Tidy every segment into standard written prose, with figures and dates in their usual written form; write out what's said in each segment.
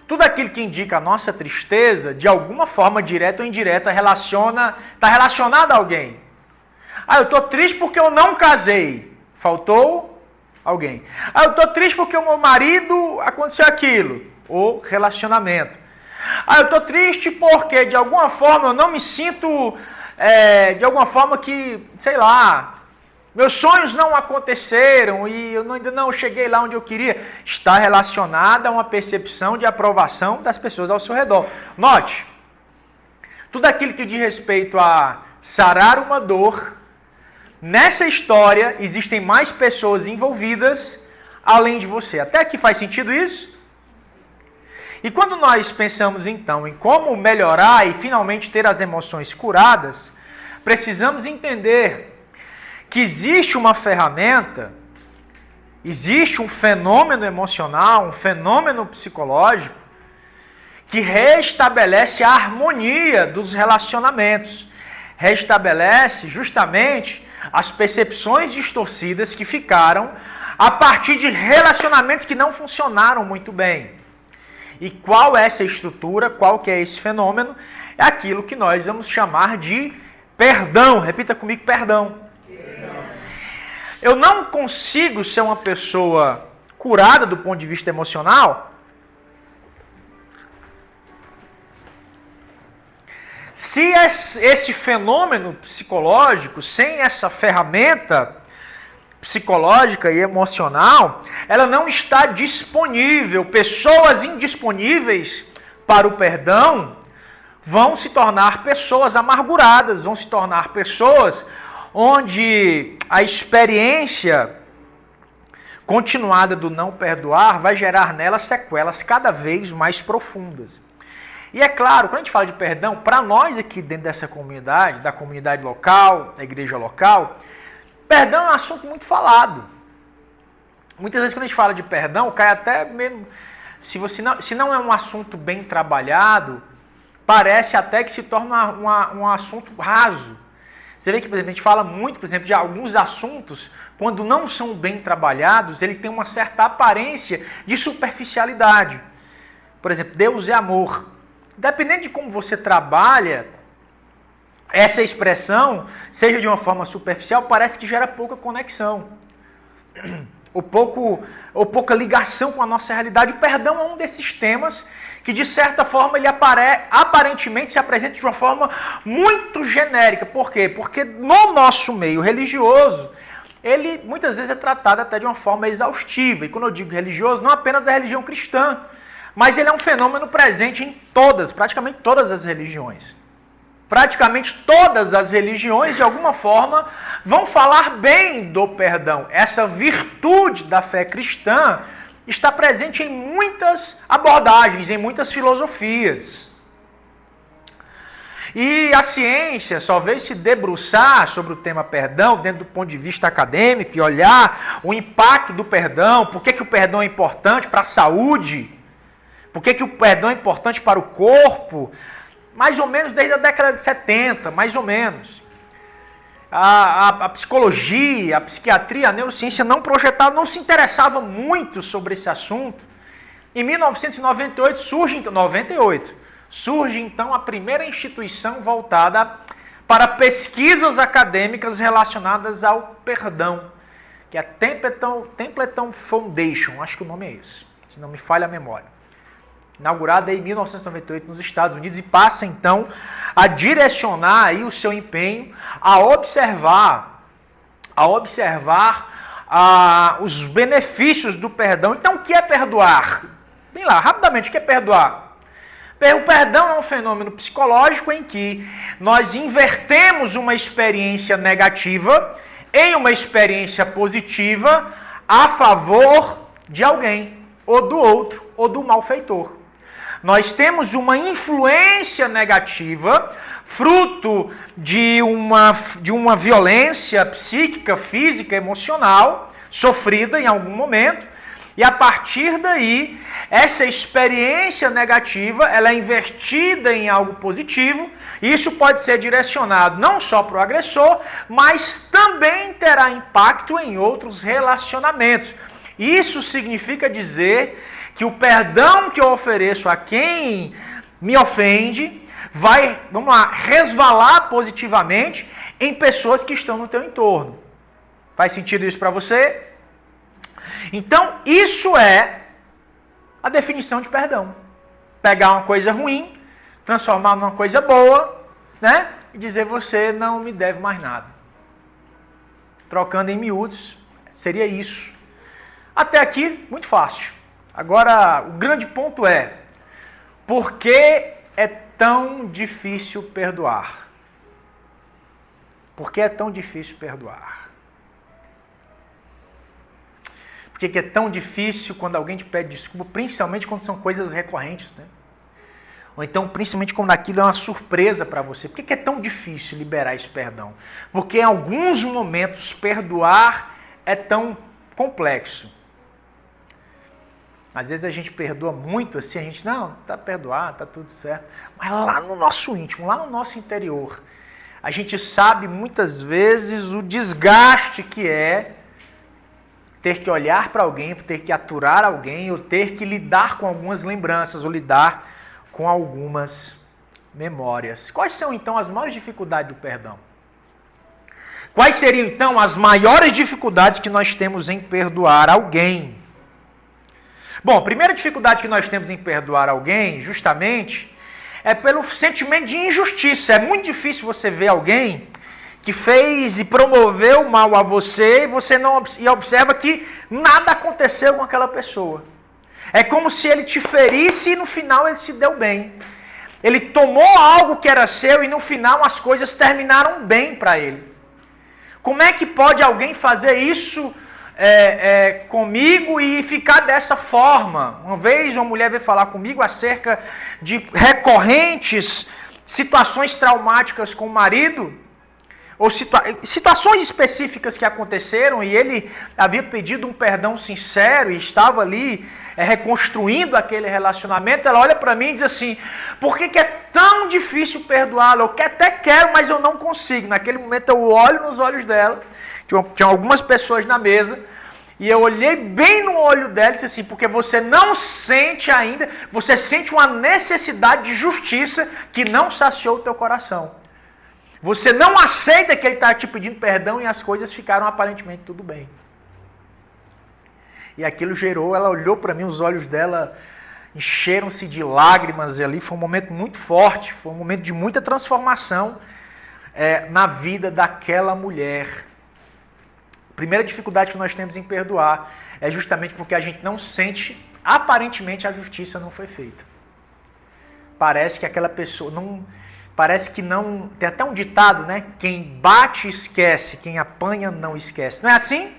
Tudo aquilo que indica a nossa tristeza, de alguma forma, direta ou indireta, está relacionado a alguém. Ah, eu estou triste porque eu não casei. Faltou alguém. Ah, eu estou triste porque o meu marido aconteceu aquilo. Ou relacionamento. Ah, eu estou triste porque, de alguma forma, eu não me sinto, de alguma forma que, sei lá, meus sonhos não aconteceram e eu ainda não cheguei lá onde eu queria. Está relacionada a uma percepção de aprovação das pessoas ao seu redor. Note, tudo aquilo que diz respeito a sarar uma dor, nessa história existem mais pessoas envolvidas além de você. Até aqui faz sentido isso? E quando nós pensamos então em como melhorar e finalmente ter as emoções curadas, precisamos entender que existe uma ferramenta, existe um fenômeno emocional, um fenômeno psicológico que restabelece a harmonia dos relacionamentos, restabelece justamente as percepções distorcidas que ficaram a partir de relacionamentos que não funcionaram muito bem. E qual é essa estrutura, qual que é esse fenômeno? É aquilo que nós vamos chamar de perdão. Repita comigo, perdão. Eu não consigo ser uma pessoa curada do ponto de vista emocional se esse fenômeno psicológico, sem essa ferramenta psicológica e emocional, ela não está disponível. Pessoas indisponíveis para o perdão vão se tornar pessoas amarguradas, vão se tornar pessoas onde a experiência continuada do não perdoar vai gerar nelas sequelas cada vez mais profundas. E é claro, quando a gente fala de perdão, para nós aqui dentro dessa comunidade, da comunidade local, da igreja local, perdão é um assunto muito falado. Muitas vezes quando a gente fala de perdão, cai até mesmo, se não é um assunto bem trabalhado, parece até que se torna um assunto raso. Você vê que, por exemplo, a gente fala muito, por exemplo, de alguns assuntos, quando não são bem trabalhados, ele tem uma certa aparência de superficialidade. Por exemplo, Deus é amor. Dependendo de como você trabalha essa expressão, seja de uma forma superficial, parece que gera pouca conexão. Ou pouca ligação com a nossa realidade. O perdão é um desses temas que, de certa forma, ele aparentemente se apresenta de uma forma muito genérica. Por quê? Porque no nosso meio religioso, ele muitas vezes é tratado até de uma forma exaustiva. E quando eu digo religioso, não apenas da religião cristã, mas ele é um fenômeno presente em praticamente todas as religiões. Praticamente todas as religiões, de alguma forma, vão falar bem do perdão. Essa virtude da fé cristã está presente em muitas abordagens, em muitas filosofias. E a ciência só veio se debruçar sobre o tema perdão dentro do ponto de vista acadêmico e olhar o impacto do perdão, por que o perdão é importante para a saúde, por que o perdão é importante para o corpo, mais ou menos desde a década de 70, mais ou menos. A psicologia, a psiquiatria, a neurociência não se interessava muito sobre esse assunto. Em 1998 surge então a primeira instituição voltada para pesquisas acadêmicas relacionadas ao perdão, que é a Templeton Foundation, acho que o nome é esse, se não me falha a memória. Inaugurada em 1998 nos Estados Unidos, e passa então a direcionar aí o seu empenho a observar os benefícios do perdão. Então, o que é perdoar? Bem lá, rapidamente, o que é perdoar? O perdão é um fenômeno psicológico em que nós invertemos uma experiência negativa em uma experiência positiva a favor de alguém, ou do outro, ou do malfeitor. Nós temos uma influência negativa, fruto de uma violência psíquica, física, emocional, sofrida em algum momento, e a partir daí, essa experiência negativa, ela é invertida em algo positivo, e isso pode ser direcionado não só para o agressor, mas também terá impacto em outros relacionamentos. Isso significa dizer que o perdão que eu ofereço a quem me ofende vai, vamos lá, resvalar positivamente em pessoas que estão no teu entorno. Faz sentido isso para você? Então, isso é a definição de perdão. Pegar uma coisa ruim, transformar numa coisa boa, né? E dizer, você não me deve mais nada. Trocando em miúdos, seria isso. Até aqui, muito fácil. Agora, o grande ponto é, por que é tão difícil perdoar? Por que é tão difícil perdoar? Por que é tão difícil quando alguém te pede desculpa, principalmente quando são coisas recorrentes, né? Ou então, principalmente quando aquilo é uma surpresa para você. Por que é tão difícil liberar esse perdão? Porque em alguns momentos perdoar é tão complexo. Às vezes a gente perdoa muito assim, a gente, não, tá perdoado, tá tudo certo. Mas lá no nosso íntimo, lá no nosso interior, a gente sabe muitas vezes o desgaste que é ter que olhar para alguém, ter que aturar alguém, ou ter que lidar com algumas lembranças, ou lidar com algumas memórias. Quais são então as maiores dificuldades do perdão? Quais seriam então as maiores dificuldades que nós temos em perdoar alguém? Bom, a primeira dificuldade que nós temos em perdoar alguém, justamente, é pelo sentimento de injustiça. É muito difícil você ver alguém que fez e promoveu mal a você e você não observa que nada aconteceu com aquela pessoa. É como se ele te ferisse e no final ele se deu bem. Ele tomou algo que era seu e no final as coisas terminaram bem para ele. Como é que pode alguém fazer isso comigo e ficar dessa forma? Uma vez uma mulher veio falar comigo acerca de recorrentes situações traumáticas com o marido, ou situações específicas que aconteceram e ele havia pedido um perdão sincero e estava ali reconstruindo aquele relacionamento. Ela olha para mim e diz assim, por que é tão difícil perdoá-la? Eu até quero, mas eu não consigo. Naquele momento eu olho nos olhos dela, tinha algumas pessoas na mesa, e eu olhei bem no olho dela e disse assim, porque você não sente ainda, você sente uma necessidade de justiça que não saciou o teu coração. Você não aceita que ele está te pedindo perdão e as coisas ficaram aparentemente tudo bem. E aquilo gerou, ela olhou para mim, os olhos dela encheram-se de lágrimas ali. Foi um momento muito forte, foi um momento de muita transformação na vida daquela mulher. A primeira dificuldade que nós temos em perdoar é justamente porque a gente não sente, aparentemente a justiça não foi feita. Parece que aquela pessoa não... Parece que não... Tem até um ditado, né? Quem bate esquece, quem apanha não esquece. Não é assim?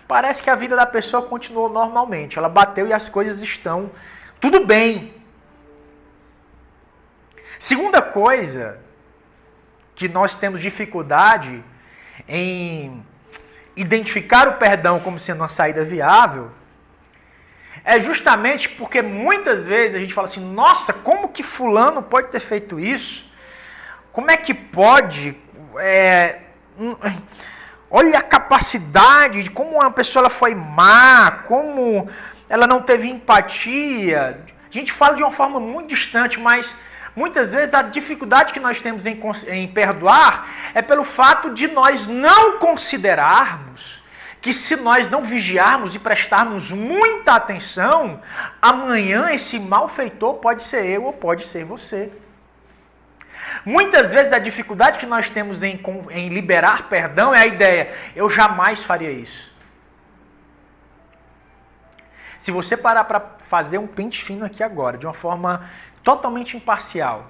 Parece que a vida da pessoa continuou normalmente. Ela bateu e as coisas estão tudo bem. Segunda coisa que nós temos dificuldade em identificar o perdão como sendo uma saída viável é justamente porque muitas vezes a gente fala assim, nossa, como que fulano pode ter feito isso? Como é que pode? Olha a capacidade de como uma pessoa ela foi má, como ela não teve empatia. A gente fala de uma forma muito distante, mas muitas vezes a dificuldade que nós temos em perdoar é pelo fato de nós não considerarmos que se nós não vigiarmos e prestarmos muita atenção, amanhã esse malfeitor pode ser eu ou pode ser você. Muitas vezes a dificuldade que nós temos em liberar perdão é a ideia, eu jamais faria isso. Se você parar para fazer um pente fino aqui agora, de uma forma totalmente imparcial,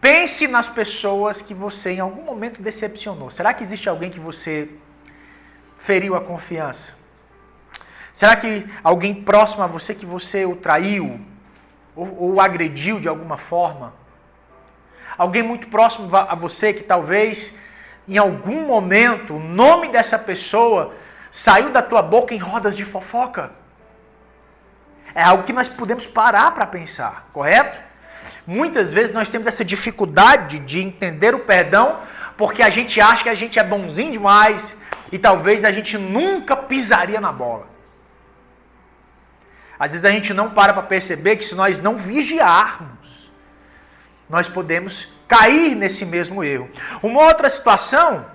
pense nas pessoas que você em algum momento decepcionou. Será que existe alguém que você feriu a confiança? Será que alguém próximo a você que você o traiu ou agrediu de alguma forma? Alguém muito próximo a você que talvez em algum momento o nome dessa pessoa saiu da tua boca em rodas de fofoca? É algo que nós podemos parar para pensar, correto? Muitas vezes nós temos essa dificuldade de entender o perdão porque a gente acha que a gente é bonzinho demais e talvez a gente nunca pisaria na bola. Às vezes a gente não para perceber que se nós não vigiarmos, nós podemos cair nesse mesmo erro. Uma outra situação,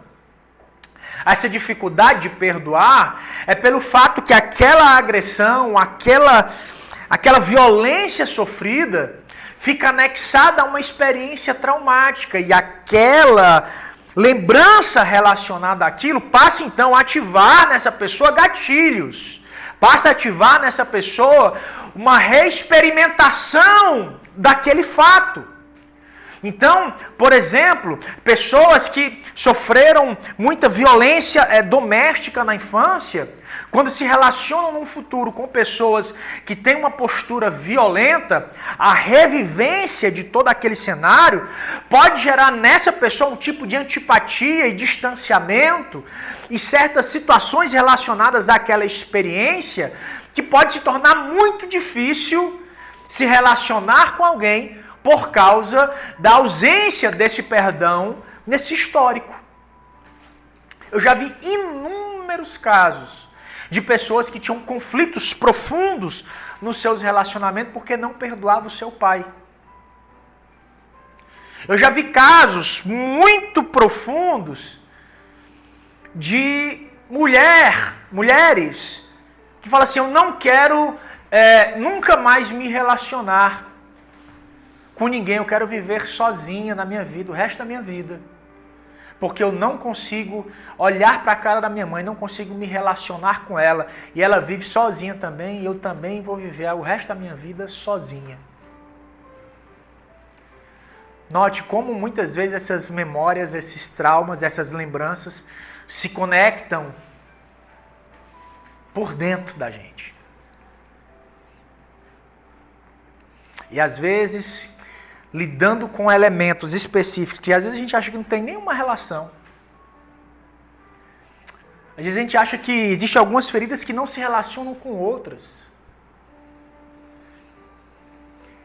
essa dificuldade de perdoar, é pelo fato que aquela agressão, aquela violência sofrida, fica anexada a uma experiência traumática. E aquela lembrança relacionada àquilo passa então a ativar nessa pessoa gatilhos. Passa a ativar nessa pessoa uma reexperimentação daquele fato. Então, por exemplo, pessoas que sofreram muita violência doméstica na infância, quando se relacionam no futuro com pessoas que têm uma postura violenta, a revivência de todo aquele cenário pode gerar nessa pessoa um tipo de antipatia e distanciamento e certas situações relacionadas àquela experiência que pode se tornar muito difícil se relacionar com alguém por causa da ausência desse perdão nesse histórico. Eu já vi inúmeros casos de pessoas que tinham conflitos profundos nos seus relacionamentos porque não perdoavam o seu pai. Eu já vi casos muito profundos de mulheres que falam assim, eu não quero nunca mais me relacionar com ninguém, eu quero viver sozinha na minha vida, o resto da minha vida. Porque eu não consigo olhar para a cara da minha mãe, não consigo me relacionar com ela. E ela vive sozinha também, e eu também vou viver o resto da minha vida sozinha. Note como muitas vezes essas memórias, esses traumas, essas lembranças se conectam por dentro da gente. E às vezes, lidando com elementos específicos, que às vezes a gente acha que não tem nenhuma relação. Às vezes a gente acha que existem algumas feridas que não se relacionam com outras.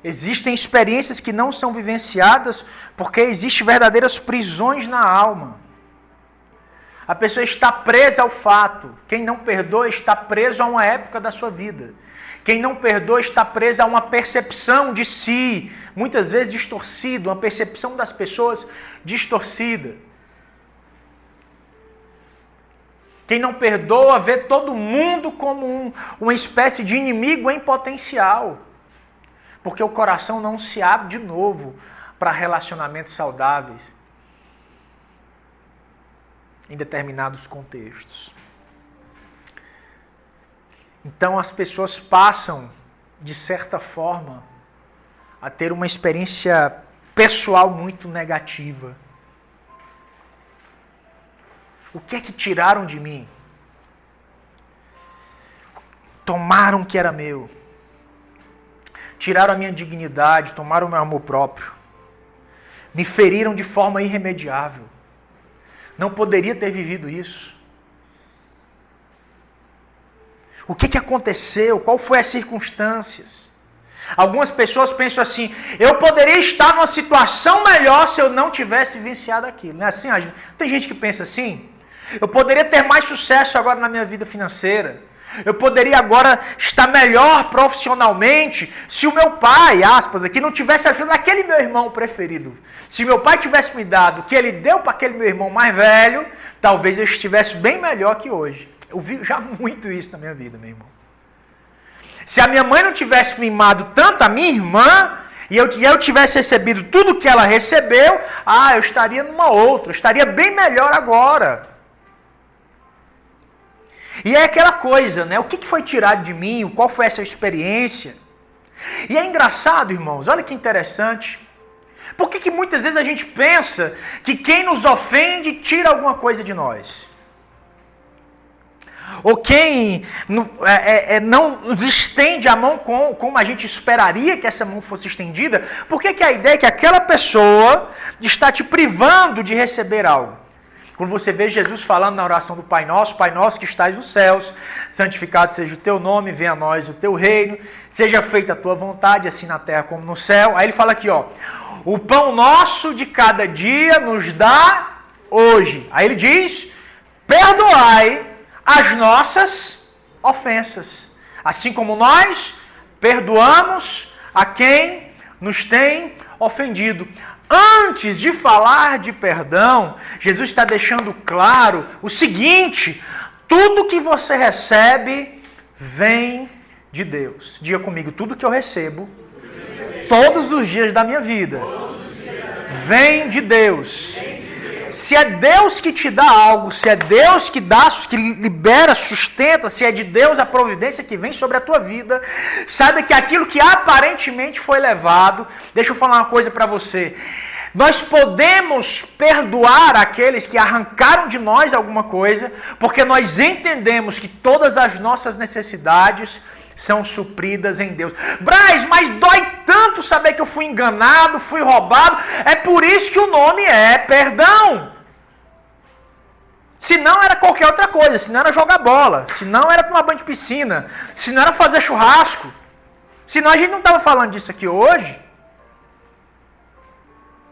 Existem experiências que não são vivenciadas porque existem verdadeiras prisões na alma. A pessoa está presa ao fato. Quem não perdoa está preso a uma época da sua vida. Quem não perdoa está preso a uma percepção de si, muitas vezes distorcida, uma percepção das pessoas distorcida. Quem não perdoa vê todo mundo como uma espécie de inimigo em potencial. Porque o coração não se abre de novo para relacionamentos saudáveis em determinados contextos. Então as pessoas passam, de certa forma, a ter uma experiência pessoal muito negativa. O que é que tiraram de mim? Tomaram o que era meu. Tiraram a minha dignidade, tomaram o meu amor próprio. Me feriram de forma irremediável. Não poderia ter vivido isso. O que aconteceu? Qual foi as circunstâncias? Algumas pessoas pensam assim, eu poderia estar numa situação melhor se eu não tivesse vivenciado aquilo. Não é assim? Tem gente que pensa assim, eu poderia ter mais sucesso agora na minha vida financeira. Eu poderia agora estar melhor profissionalmente se o meu pai, aspas, aqui, não tivesse ajudado aquele meu irmão preferido. Se meu pai tivesse me dado o que ele deu para aquele meu irmão mais velho, talvez eu estivesse bem melhor que hoje. Eu vi já muito isso na minha vida, meu irmão. Se a minha mãe não tivesse mimado tanto a minha irmã, e eu tivesse recebido tudo que ela recebeu, eu estaria numa outra, eu estaria bem melhor agora. E é aquela coisa, né? O que foi tirado de mim? Qual foi essa experiência? E é engraçado, irmãos, olha que interessante. Por que muitas vezes a gente pensa que quem nos ofende tira alguma coisa de nós? Ou quem não nos estende a mão como a gente esperaria que essa mão fosse estendida? Por que a ideia é que aquela pessoa está te privando de receber algo? Quando você vê Jesus falando na oração do Pai Nosso que estás nos céus, santificado seja o teu nome, venha a nós o teu reino, seja feita a tua vontade, assim na terra como no céu. Aí ele fala aqui, o pão nosso de cada dia nos dá hoje. Aí ele diz, perdoai as nossas ofensas, assim como nós perdoamos a quem nos tem ofendido. Antes de falar de perdão, Jesus está deixando claro o seguinte: tudo que você recebe vem de Deus. Diga comigo, tudo que eu recebo, todos os dias da minha vida, vem de Deus. Se é Deus que te dá algo, se é Deus que dá, que libera, sustenta, se é de Deus a providência que vem sobre a tua vida, saiba que aquilo que aparentemente foi levado, deixa eu falar uma coisa para você. Nós podemos perdoar aqueles que arrancaram de nós alguma coisa, porque nós entendemos que todas as nossas necessidades são supridas em Deus. Braz, mas dói tanto saber que eu fui enganado, fui roubado. É por isso que o nome é perdão. Se não era qualquer outra coisa, se não era jogar bola, se não era tomar banho de piscina, se não era fazer churrasco, se não a gente não estava falando disso aqui hoje.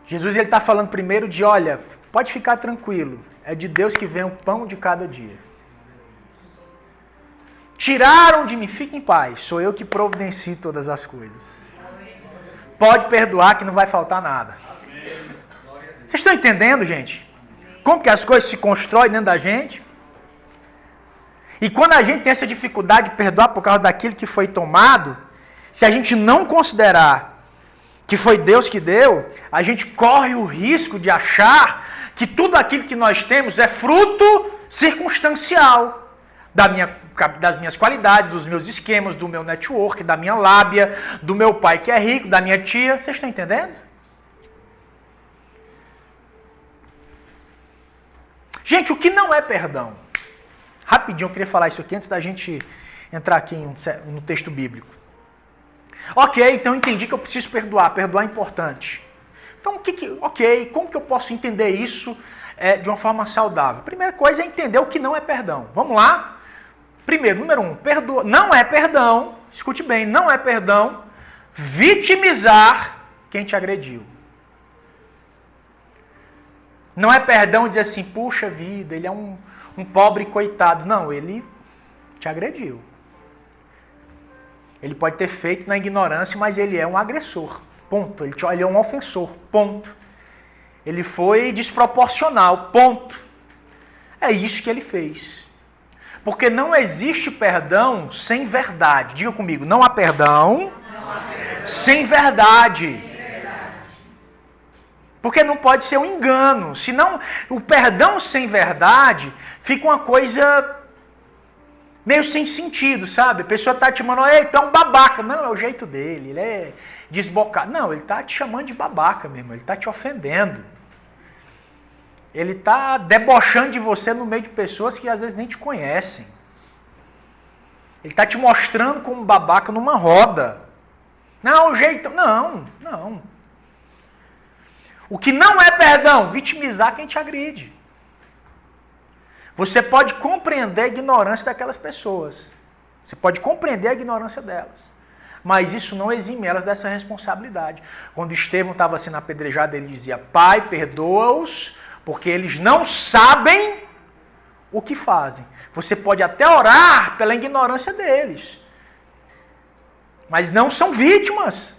Jesus está falando primeiro de, olha, pode ficar tranquilo, é de Deus que vem o pão de cada dia. Tiraram de mim, fique em paz, sou eu que providencio todas as coisas. Pode perdoar que não vai faltar nada. Vocês estão entendendo, gente? Como que as coisas se constroem dentro da gente? E quando a gente tem essa dificuldade de perdoar por causa daquilo que foi tomado, se a gente não considerar que foi Deus que deu, a gente corre o risco de achar que tudo aquilo que nós temos é fruto circunstancial das minhas qualidades, dos meus esquemas, do meu network, da minha lábia, do meu pai que é rico, da minha tia. Vocês estão entendendo? Gente, o que não é perdão? Rapidinho, eu queria falar isso aqui antes da gente entrar aqui no texto bíblico. Ok, então eu entendi que eu preciso perdoar. Perdoar é importante. Então, como que eu posso entender isso de uma forma saudável? Primeira coisa é entender o que não é perdão. Vamos lá? Primeiro, número 1, não é perdão, escute bem, não é perdão vitimizar quem te agrediu. Não é perdão dizer assim, puxa vida, ele é um pobre coitado. Não, ele te agrediu. Ele pode ter feito na ignorância, mas ele é um agressor. Ponto. Ele é um ofensor. Ponto. Ele foi desproporcional. Ponto. É isso que ele fez. Porque não existe perdão sem verdade. Diga comigo, não há perdão sem verdade. Porque não pode ser um engano. Senão, o perdão sem verdade fica uma coisa meio sem sentido, sabe? A pessoa está te chamando, ei, tu é um babaca. Não, é o jeito dele, ele é desbocado. Não, ele está te chamando de babaca mesmo, ele está te ofendendo. Ele está debochando de você no meio de pessoas que às vezes nem te conhecem. Ele está te mostrando como babaca numa roda. Não, o jeito... Não. O que não é perdão? Vitimizar quem te agride. Você pode compreender a ignorância daquelas pessoas. Você pode compreender a ignorância delas. Mas isso não exime elas dessa responsabilidade. Quando Estevão estava sendo apedrejado, ele dizia, Pai, perdoa-os, porque eles não sabem o que fazem. Você pode até orar pela ignorância deles. Mas não são vítimas.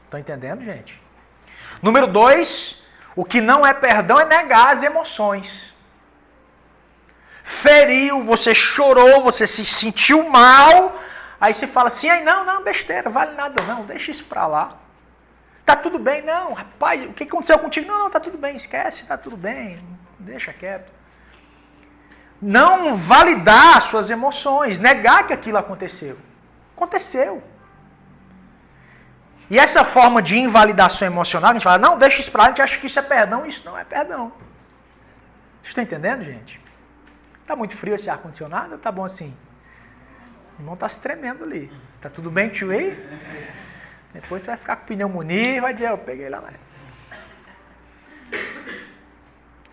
Estão entendendo, gente? Número 2, o que não é perdão é negar as emoções. Feriu, você chorou, você se sentiu mal, aí você fala assim, não, besteira, vale nada não, deixa isso pra lá. Tá tudo bem, não, rapaz, o que aconteceu contigo? Não, tá tudo bem, esquece, tá tudo bem, deixa quieto. Não validar suas emoções, negar que aquilo aconteceu. Aconteceu. E essa forma de invalidação emocional, a gente fala, não, deixa isso pra lá, a gente acha que isso é perdão, isso não é perdão. Vocês estão entendendo, gente? Tá muito frio esse ar-condicionado? Tá bom assim? O irmão tá se tremendo ali. Tá tudo bem, tio aí? Depois tu vai ficar com pneumonia e vai dizer, eu peguei lá.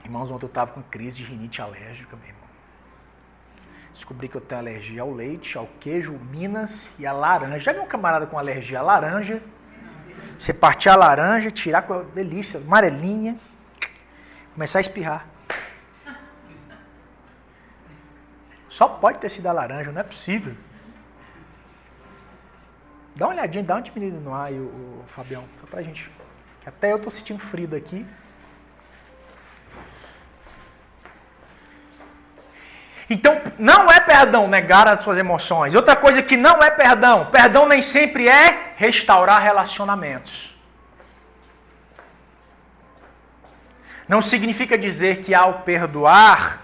Irmãos, ontem eu tava com crise de rinite alérgica, meu irmão. Descobri que eu tenho alergia ao leite, ao queijo, minas e à laranja. Já viu um camarada com alergia à laranja? Você partir a laranja, tirar com a delícia, amarelinha, começar a espirrar. Só pode ter sido a laranja, não é possível. Dá uma olhadinha, dá uma diminuída no ar aí, o Fabião, só pra gente. Até eu tô sentindo frio daqui. Então, não é perdão negar as suas emoções. Outra coisa que não é perdão. Perdão nem sempre é restaurar relacionamentos. Não significa dizer que ao perdoar,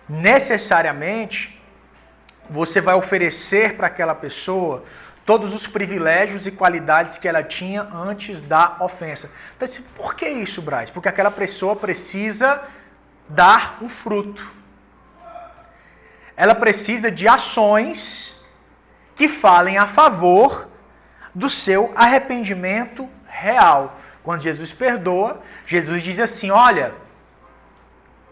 necessariamente, você vai oferecer para aquela pessoa todos os privilégios e qualidades que ela tinha antes da ofensa. Então, por que isso, Braz? Porque aquela pessoa precisa dar um fruto. Ela precisa de ações que falem a favor do seu arrependimento real. Quando Jesus perdoa, Jesus diz assim, olha,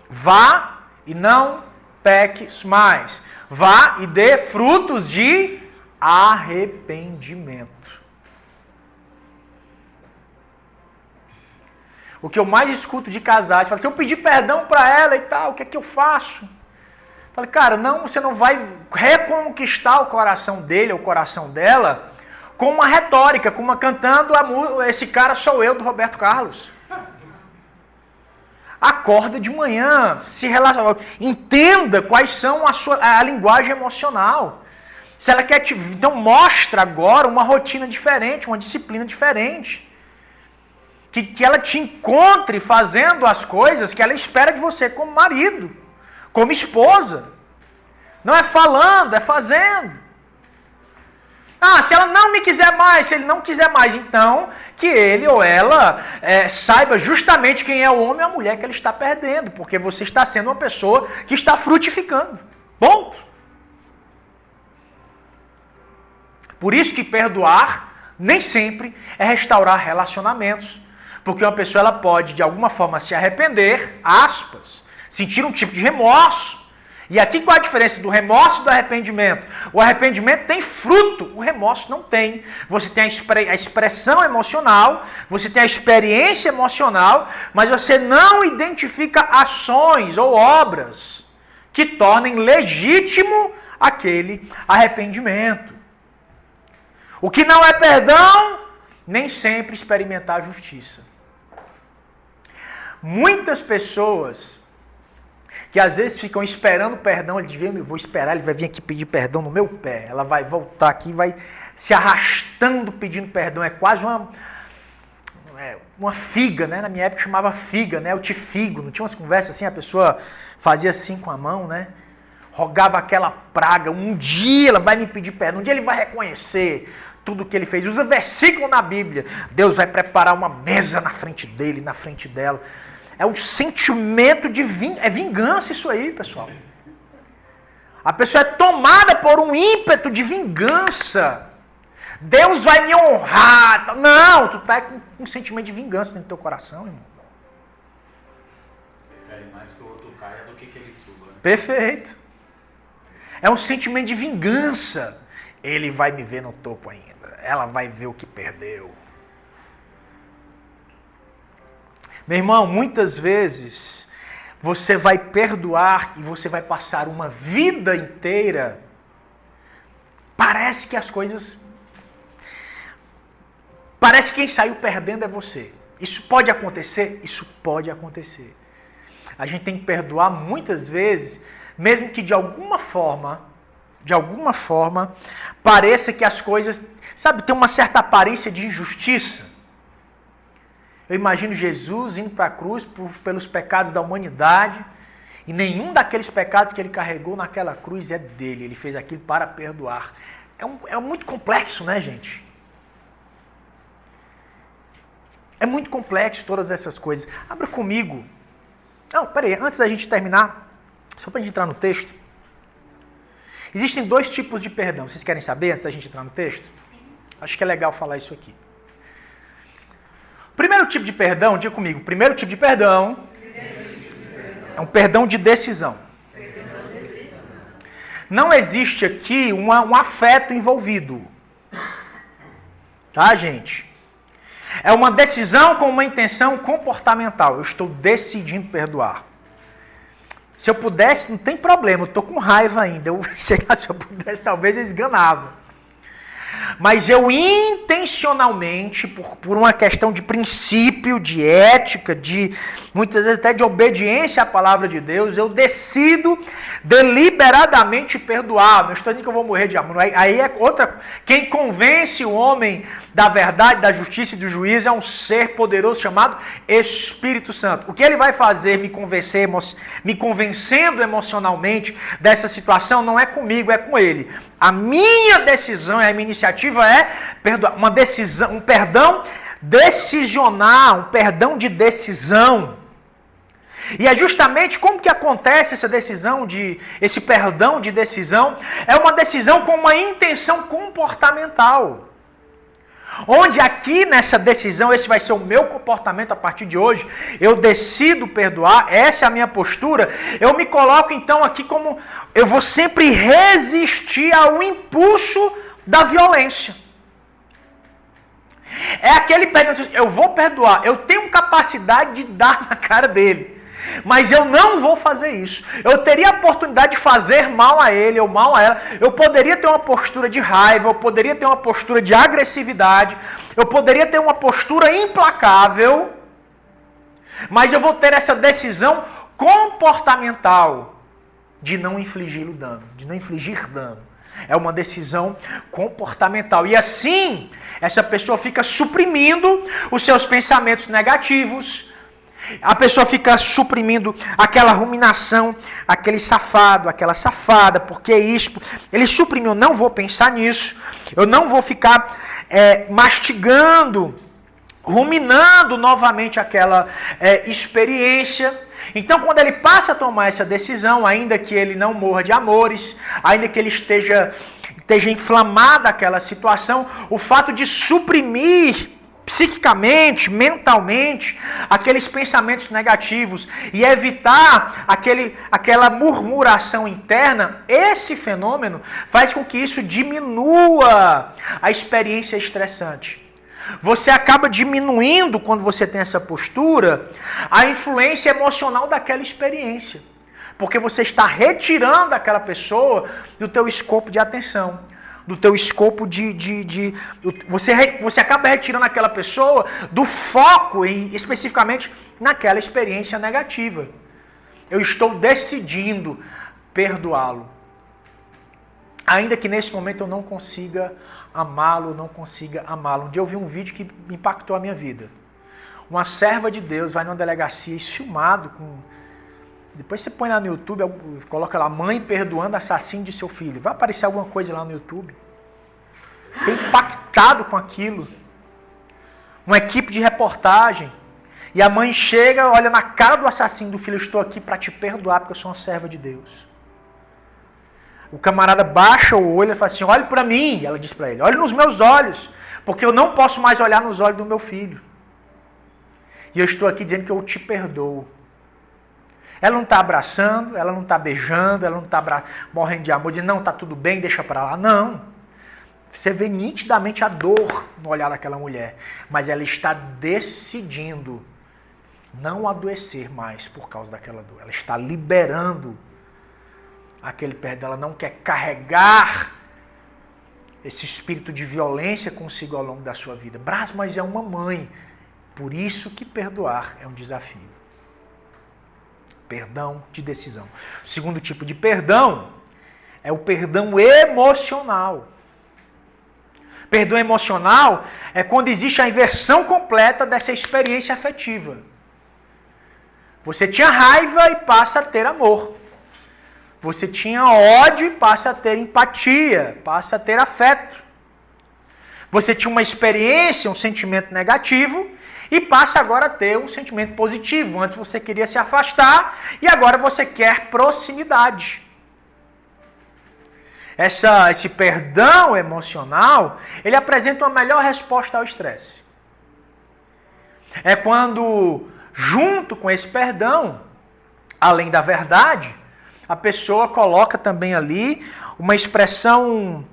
vá e não peques mais. Vá e dê frutos de arrependimento. O que eu mais escuto de casais, fala assim, eu pedi perdão para ela e tal, o que é que eu faço? Falei, cara, não, você não vai reconquistar o coração dele ou o coração dela com uma retórica, com uma cantando Esse Cara Sou Eu, do Roberto Carlos. Acorda de manhã, se relaciona, entenda quais são a linguagem emocional. Se ela quer então mostra agora uma rotina diferente, uma disciplina diferente. Que ela te encontre fazendo as coisas que ela espera de você como marido. Como esposa. Não é falando, é fazendo. Se ela não me quiser mais, se ele não quiser mais, então que ele ou ela saiba justamente quem é o homem ou a mulher que ele está perdendo. Porque você está sendo uma pessoa que está frutificando. Ponto. Por isso que perdoar nem sempre é restaurar relacionamentos. Porque uma pessoa ela pode, de alguma forma, se arrepender, aspas, sentir um tipo de remorso. E aqui qual a diferença do remorso e do arrependimento? O arrependimento tem fruto, o remorso não tem. Você tem a expressão emocional, você tem a experiência emocional, mas você não identifica ações ou obras que tornem legítimo aquele arrependimento. O que não é perdão, nem sempre experimentar justiça. Muitas pessoas que às vezes ficam esperando perdão, eu vou esperar, ele vai vir aqui pedir perdão no meu pé. Ela vai voltar aqui, vai se arrastando pedindo perdão. É quase uma figa, né? Na minha época chamava figa, né? O tifigo. Não tinha umas conversas assim, a pessoa fazia assim com a mão, né? Rogava aquela praga. Um dia ela vai me pedir perdão, um dia ele vai reconhecer tudo que ele fez. Usa versículo na Bíblia. Deus vai preparar uma mesa na frente dele, na frente dela. É um sentimento de vingança isso aí, pessoal. A pessoa é tomada por um ímpeto de vingança. Deus vai me honrar. Não, tu tá com um sentimento de vingança dentro do teu coração, irmão. Prefere mais que o outro caia do que ele suba. Perfeito. É um sentimento de vingança. Ele vai me ver no topo ainda. Ela vai ver o que perdeu. Meu irmão, muitas vezes você vai perdoar e você vai passar uma vida inteira. Parece que as coisas... Parece que quem saiu perdendo é você. Isso pode acontecer? Isso pode acontecer. A gente tem que perdoar muitas vezes, mesmo que de alguma forma, pareça que as coisas... Sabe, tem uma certa aparência de injustiça. Eu imagino Jesus indo para a cruz pelos pecados da humanidade e nenhum daqueles pecados que ele carregou naquela cruz é dele. Ele fez aquilo para perdoar. É muito complexo, né, gente? É muito complexo todas essas coisas. Abra comigo. Não, peraí, antes da gente terminar, só para a gente entrar no texto. Existem dois tipos de perdão. Vocês querem saber antes da gente entrar no texto? Acho que é legal falar isso aqui. Primeiro tipo de perdão, diga comigo, primeiro tipo de perdão é um perdão de decisão. Não existe aqui um afeto envolvido. Tá, gente? É uma decisão com uma intenção comportamental. Eu estou decidindo perdoar. Se eu pudesse, não tem problema, eu estou com raiva ainda. Se eu pudesse, talvez eu esganava. Mas eu intencionalmente, por uma questão de princípio, de ética, de muitas vezes até de obediência à palavra de Deus, eu decido deliberadamente perdoar. Não estou dizendo que eu vou morrer de amor. Aí é outra. Quem convence o homem da verdade, da justiça e do juízo é um ser poderoso chamado Espírito Santo. O que ele vai fazer me convencendo emocionalmente dessa situação não é comigo, é com ele. A minha decisão e a minha iniciativa é perdoar, uma decisão, um perdão decisional, um perdão de decisão. E é justamente como que acontece essa decisão esse perdão de decisão, é uma decisão com uma intenção comportamental. Onde aqui nessa decisão, esse vai ser o meu comportamento a partir de hoje, eu decido perdoar, essa é a minha postura, eu me coloco então aqui como, eu vou sempre resistir ao impulso da violência. É aquele perdão, eu vou perdoar, eu tenho capacidade de dar na cara dele. Mas eu não vou fazer isso. Eu teria a oportunidade de fazer mal a ele ou mal a ela. Eu poderia ter uma postura de raiva, eu poderia ter uma postura de agressividade, eu poderia ter uma postura implacável, mas eu vou ter essa decisão comportamental de não infligir o dano, de não infligir dano. É uma decisão comportamental. E assim, essa pessoa fica suprimindo os seus pensamentos negativos. A pessoa fica suprimindo aquela ruminação, aquele safado, aquela safada, porque isso, ele suprimiu, eu não vou pensar nisso, eu não vou ficar mastigando, ruminando novamente aquela experiência. Então, quando ele passa a tomar essa decisão, ainda que ele não morra de amores, ainda que ele esteja inflamado aquela situação, o fato de suprimir psiquicamente, mentalmente, aqueles pensamentos negativos e evitar aquela murmuração interna, esse fenômeno faz com que isso diminua a experiência estressante. Você acaba diminuindo, quando você tem essa postura, a influência emocional daquela experiência. Porque você está retirando aquela pessoa do teu escopo de atenção. Do teu escopo você acaba retirando aquela pessoa do foco especificamente naquela experiência negativa. Eu estou decidindo perdoá-lo. Ainda que nesse momento eu não consiga amá-lo, não consiga amá-lo. Um dia eu vi um vídeo que impactou a minha vida. Uma serva de Deus vai numa delegacia filmado com... Depois você põe lá no YouTube, coloca lá, mãe perdoando assassino de seu filho. Vai aparecer alguma coisa lá no YouTube. Fiquei impactado com aquilo. Uma equipe de reportagem. E a mãe chega, olha na cara do assassino do filho, eu estou aqui para te perdoar, porque eu sou uma serva de Deus. O camarada baixa o olho e fala assim, olhe para mim. Ela diz para ele, olhe nos meus olhos, porque eu não posso mais olhar nos olhos do meu filho. E eu estou aqui dizendo que eu te perdoo. Ela não está abraçando, ela não está beijando, ela não está morrendo de amor, dizendo, não, está tudo bem, deixa para lá. Não. Você vê nitidamente a dor no olhar daquela mulher. Mas ela está decidindo não adoecer mais por causa daquela dor. Ela está liberando aquele perdão. Ela não quer carregar esse espírito de violência consigo ao longo da sua vida. Brás, mas é uma mãe. Por isso que perdoar é um desafio. Perdão de decisão. O segundo tipo de perdão é o perdão emocional. Perdão emocional é quando existe a inversão completa dessa experiência afetiva. Você tinha raiva e passa a ter amor. Você tinha ódio e passa a ter empatia, passa a ter afeto. Você tinha uma experiência, um sentimento negativo, e passa agora a ter um sentimento positivo. Antes você queria se afastar e agora você quer proximidade. Esse perdão emocional, ele apresenta uma melhor resposta ao estresse. É quando, junto com esse perdão, além da verdade, a pessoa coloca também ali uma expressão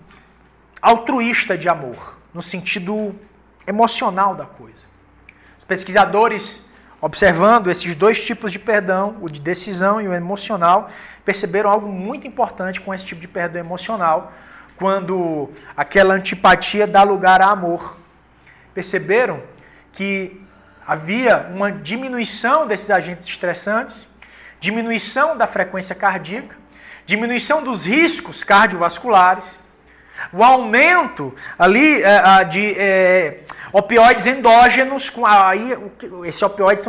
altruísta de amor, no sentido emocional da coisa. Pesquisadores, observando esses dois tipos de perdão, o de decisão e o emocional, perceberam algo muito importante com esse tipo de perdão emocional, quando aquela antipatia dá lugar a amor. Perceberam que havia uma diminuição desses agentes estressantes, diminuição da frequência cardíaca, diminuição dos riscos cardiovasculares, o aumento ali de opioides endógenos, esses opioides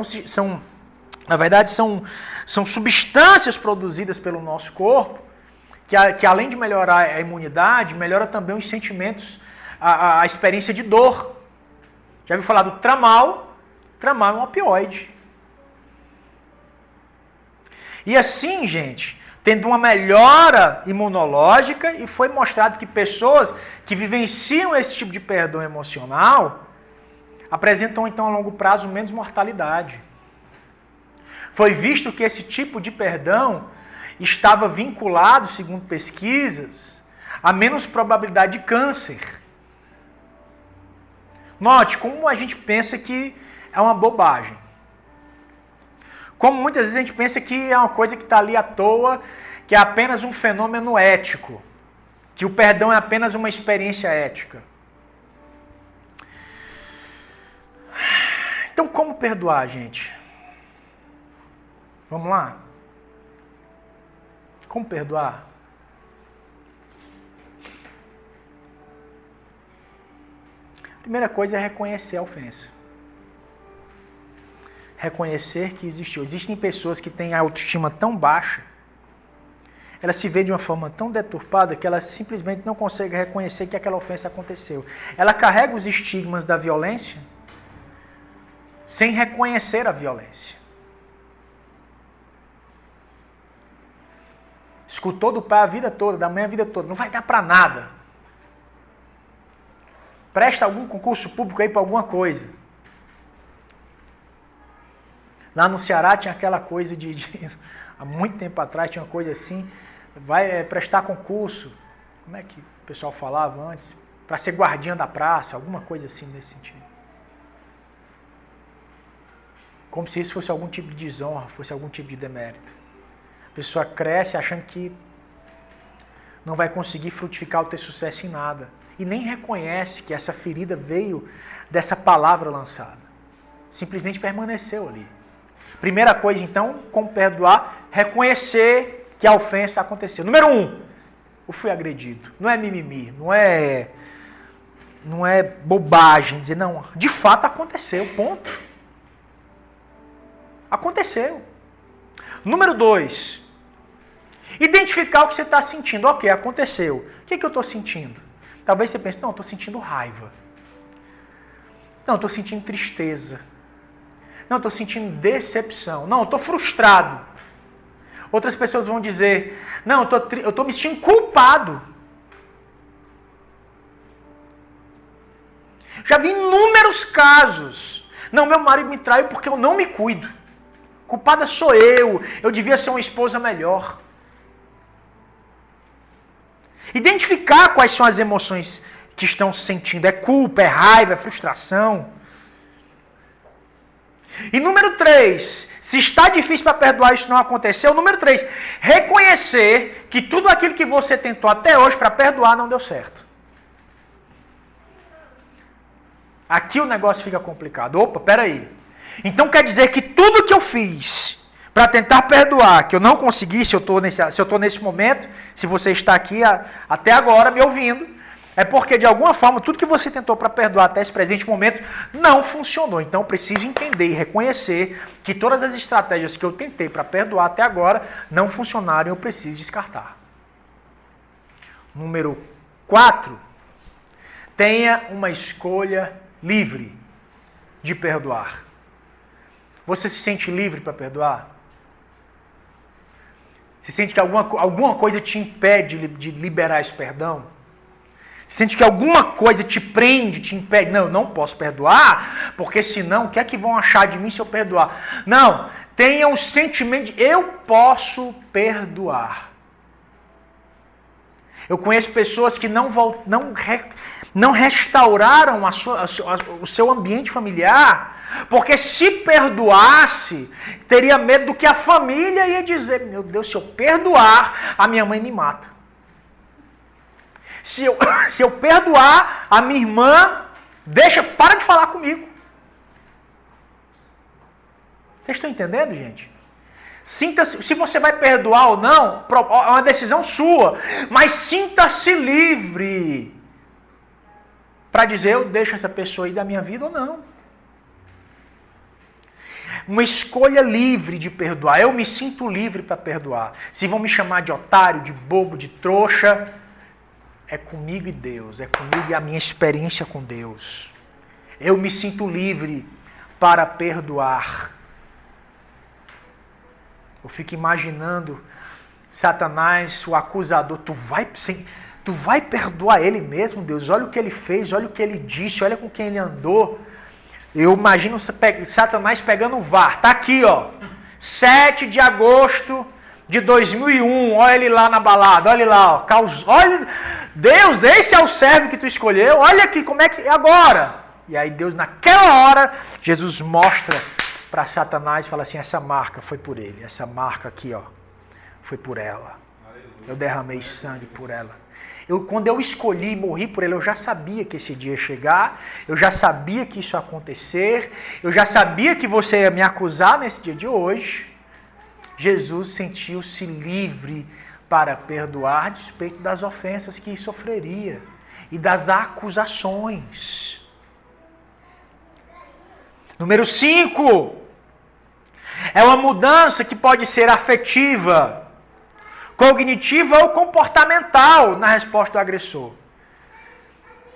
na verdade, são substâncias produzidas pelo nosso corpo, que além de melhorar a imunidade, melhora também os sentimentos, a experiência de dor. Já ouviu falar do Tramal? Tramal é um opioide. E assim, gente, tendo uma melhora imunológica, e foi mostrado que pessoas que vivenciam esse tipo de perdão emocional apresentam, então, a longo prazo, menos mortalidade. Foi visto que esse tipo de perdão estava vinculado, segundo pesquisas, a menos probabilidade de câncer. Note como a gente pensa que é uma bobagem. Como muitas vezes a gente pensa que é uma coisa que está ali à toa, que é apenas um fenômeno ético, que o perdão é apenas uma experiência ética. Então, como perdoar, gente? Vamos lá? Como perdoar? A primeira coisa é reconhecer a ofensa. Reconhecer que existiu. Existem pessoas que têm a autoestima tão baixa, ela se vê de uma forma tão deturpada que ela simplesmente não consegue reconhecer que aquela ofensa aconteceu. Ela carrega os estigmas da violência sem reconhecer a violência. Escutou do pai a vida toda, da mãe a vida toda, não vai dar para nada. Presta algum concurso público aí para alguma coisa. Lá no Ceará tinha aquela coisa há muito tempo atrás tinha uma coisa assim, vai prestar concurso, como é que o pessoal falava antes? Para ser guardiã da praça, alguma coisa assim nesse sentido. Como se isso fosse algum tipo de desonra, fosse algum tipo de demérito. A pessoa cresce achando que não vai conseguir frutificar ou ter sucesso em nada. E nem reconhece que essa ferida veio dessa palavra lançada. Simplesmente permaneceu ali. Primeira coisa, então, como perdoar, reconhecer que a ofensa aconteceu. Número 1, eu fui agredido. Não é mimimi, não é bobagem dizer, não, de fato aconteceu, ponto. Aconteceu. Número 2, identificar o que você está sentindo. Ok, aconteceu. O que eu estou sentindo? Talvez você pense, não, eu estou sentindo raiva. Não, eu estou sentindo tristeza. Não, eu estou sentindo decepção. Não, eu estou frustrado. Outras pessoas vão dizer, não, eu estou me sentindo culpado. Já vi inúmeros casos. Não, meu marido me traiu porque eu não me cuido. Culpada sou eu devia ser uma esposa melhor. Identificar quais são as emoções que estão sentindo. É culpa, é raiva, é frustração. E número 3, se está difícil para perdoar, isso não aconteceu. Número 3, reconhecer que tudo aquilo que você tentou até hoje para perdoar não deu certo. Aqui o negócio fica complicado. Opa, peraí. Então quer dizer que tudo que eu fiz para tentar perdoar, que eu não consegui, se eu estou nesse momento, se você está aqui até agora me ouvindo, é porque de alguma forma tudo que você tentou para perdoar até esse presente momento não funcionou. Então eu preciso entender e reconhecer que todas as estratégias que eu tentei para perdoar até agora não funcionaram e eu preciso descartar. Número 4, tenha uma escolha livre de perdoar. Você se sente livre para perdoar? Você sente que alguma coisa te impede de liberar esse perdão? Você sente que alguma coisa te prende, te impede? Não, eu não posso perdoar, porque senão o que é que vão achar de mim se eu perdoar? Não, tenha o sentimento de eu posso perdoar. Eu conheço pessoas que não restauraram o seu ambiente familiar, porque se perdoasse, teria medo do que a família ia dizer. Meu Deus, se eu perdoar, a minha mãe me mata. se eu perdoar a minha irmã, para de falar comigo. Vocês estão entendendo, gente? Sinta-se, se você vai perdoar ou não, é uma decisão sua, mas sinta-se livre para dizer, eu deixo essa pessoa aí da minha vida ou não. Uma escolha livre de perdoar. Eu me sinto livre para perdoar. Se vão me chamar de otário, de bobo, de trouxa, é comigo e Deus, é comigo e a minha experiência com Deus. Eu me sinto livre para perdoar. Eu fico imaginando Satanás, o acusador, tu vai perdoar ele mesmo, Deus? Olha o que ele fez, olha o que ele disse, olha com quem ele andou. Eu imagino Satanás pegando o VAR. Tá aqui, ó. 7 de agosto de 2001. Olha ele lá na balada. Olha lá, ó. Olha, Deus, esse é o servo que tu escolheu. Olha aqui, como é que é agora? E aí Deus, naquela hora, Jesus mostra para Satanás e fala assim, essa marca foi por ele. Essa marca aqui, ó, foi por ela. Eu derramei sangue por ela. Quando eu escolhi morrer por ele, eu já sabia que esse dia ia chegar, eu já sabia que isso ia acontecer, eu já sabia que você ia me acusar nesse dia de hoje. Jesus sentiu-se livre para perdoar a despeito das ofensas que sofreria e das acusações. Número 5. É uma mudança que pode ser afetiva, cognitiva ou comportamental na resposta do agressor.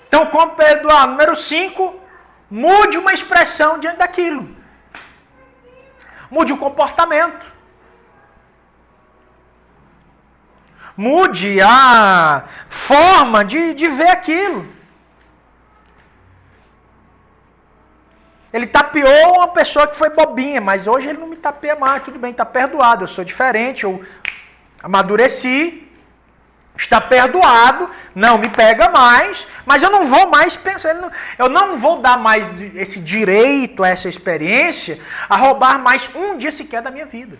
Então, como perdoar? Número 5, mude uma expressão diante daquilo. Mude o comportamento. Mude a forma de ver aquilo. Ele tapeou uma pessoa que foi bobinha, mas hoje ele não me tapeia mais, tudo bem, está perdoado, eu sou diferente, eu amadureci, está perdoado, não me pega mais, mas eu não vou mais pensar, eu não vou dar mais esse direito, essa experiência, a roubar mais um dia sequer da minha vida.